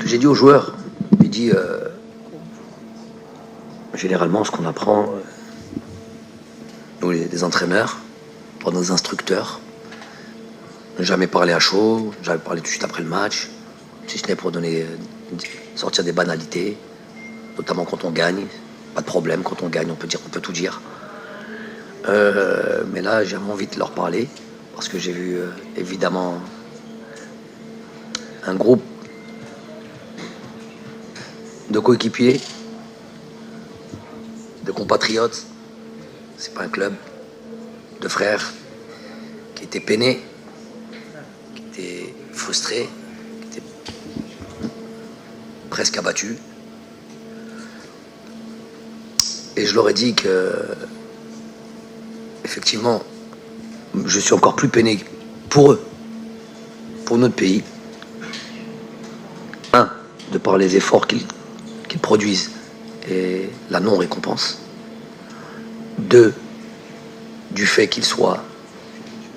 que j'ai dit aux joueurs. J'ai dit, généralement, ce qu'on apprend, nous les entraîneurs, par nos instructeurs, ne jamais parler à chaud, ne jamais parler tout de suite après le match, si ce n'est pour sortir des banalités, notamment quand on gagne. Pas de problème, quand on gagne, on peut tout dire. Mais là, j'ai envie de leur parler, parce que j'ai vu, évidemment, un groupe de coéquipiers, de compatriotes, c'est pas un club, de frères qui étaient peinés, qui étaient frustrés, qui étaient presque abattus. Et je leur ai dit que, effectivement, je suis encore plus peiné pour eux, pour notre pays. Un, de par les efforts qu'ils produisent et la non-récompense. Deux, du fait qu'ils soient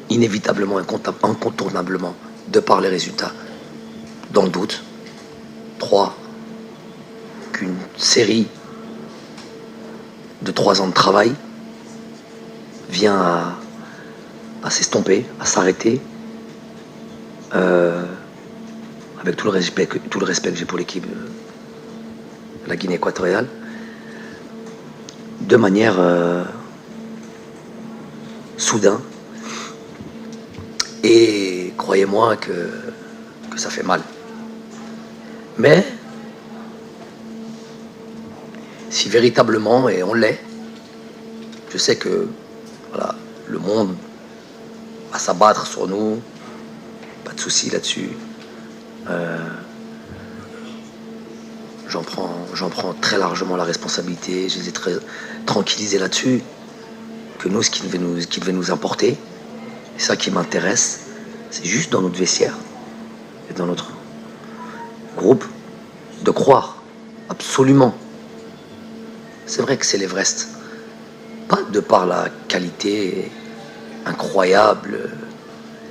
inévitablement, incontournablement, de par les résultats, dans le doute. Trois, qu'une série de 3 ans de travail vient à s'estomper, à s'arrêter, avec tout le respect que j'ai pour l'équipe de la Guinée équatoriale, de manière soudain. Et croyez-moi que ça fait mal. Mais si véritablement, et on l'est, je sais que voilà, le monde va s'abattre sur nous, pas de souci là-dessus. J'en prends très largement la responsabilité, je les ai très tranquillisés là-dessus, que nous, ce qui devait nous importer, et ça qui m'intéresse, c'est juste dans notre vestiaire et dans notre groupe, de croire absolument. C'est vrai que c'est l'Everest, pas de par la qualité incroyable,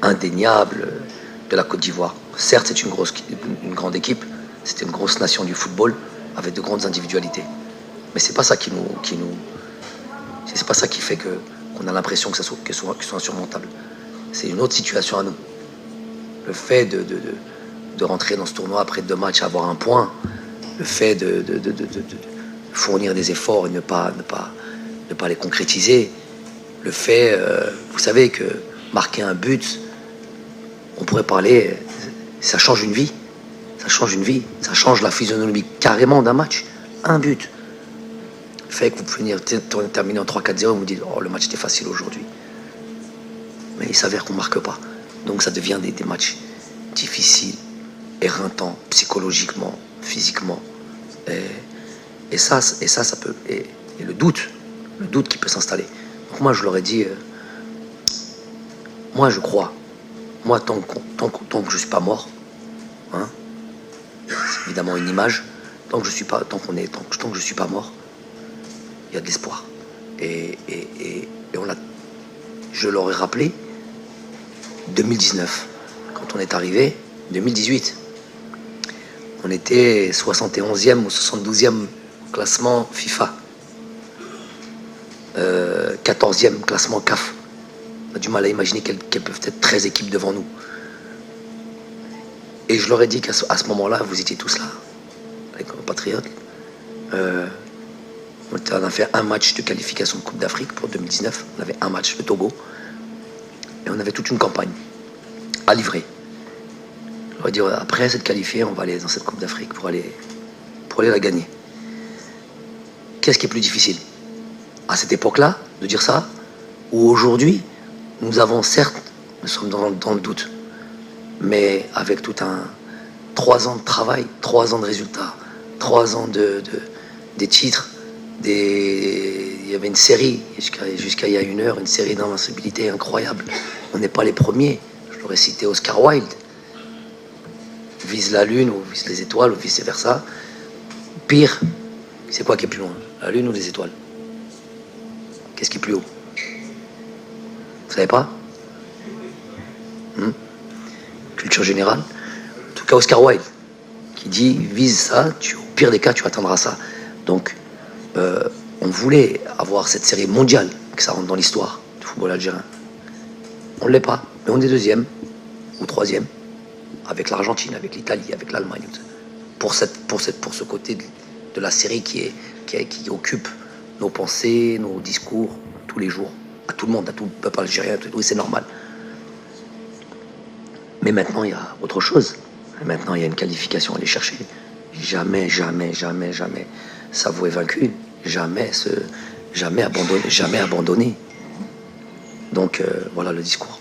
indéniable de la Côte d'Ivoire. Certes, c'est une grande équipe, c'était une grosse nation du football avec de grandes individualités. Mais c'est pas ça c'est pas ça qui fait qu'on a l'impression que soit insurmontable. C'est une autre situation à nous. Le fait de rentrer dans ce tournoi après 2 matchs, avoir un point, le fait de fournir des efforts et ne pas les concrétiser, le fait, vous savez que marquer un but, on pourrait parler, ça change une vie. Ça change une vie, ça change la physionomie carrément d'un match. Un but fait que vous pouvez terminer en 3-4-0 et vous dites oh, le match était facile aujourd'hui. Mais il s'avère qu'on ne marque pas. Donc ça devient des matchs difficiles, éreintants, psychologiquement, physiquement. Et ça peut. Et le doute qui peut s'installer. Donc moi je leur ai dit, moi je crois, moi tant que je ne suis pas mort, hein, c'est évidemment une image. Tant que je suis pas mort, il y a de l'espoir. Et je leur ai rappelé 2019, quand on est arrivé, 2018, on était 71e ou 72e classement FIFA, 14e classement CAF. On a du mal à imaginer qu'elles peuvent être 13 équipes devant nous. Et je leur ai dit qu'à ce moment-là, vous étiez tous là, avec nos compatriotes. On a fait un match de qualification de Coupe d'Afrique pour 2019. On avait un match, le Togo. Et on avait toute une campagne à livrer. Je leur ai dit, après cette qualifiée, on va aller dans cette Coupe d'Afrique pour aller la gagner. Qu'est-ce qui est plus difficile? À cette époque-là, de dire ça, ou aujourd'hui, nous sommes dans le doute. Mais avec tout 3 ans de travail, 3 ans de résultats, 3 ans des titres, il y avait une série, jusqu'à il y a 1 heure, une série d'invincibilité incroyable. On n'est pas les premiers. Je l'aurais cité Oscar Wilde. Vise la lune ou vise les étoiles ou vice versa. Pire, c'est quoi qui est plus loin? La lune ou les étoiles? Qu'est-ce qui est plus haut? Vous savez pas? Culture générale. En tout cas, Oscar Wilde, qui dit vise ça, au pire des cas, tu atteindras ça. Donc, on voulait avoir cette série mondiale, que ça rentre dans l'histoire du football algérien. On ne l'est pas, mais on est deuxième ou troisième, avec l'Argentine, avec l'Italie, avec l'Allemagne. Pour ce côté de la série qui occupe nos pensées, nos discours, tous les jours, à tout le monde, à tout le peuple algérien, oui, c'est normal. Mais maintenant, il y a autre chose. Maintenant, il y a une qualification à aller chercher. Jamais s'avouer vaincu. Jamais abandonner. Donc, voilà le discours.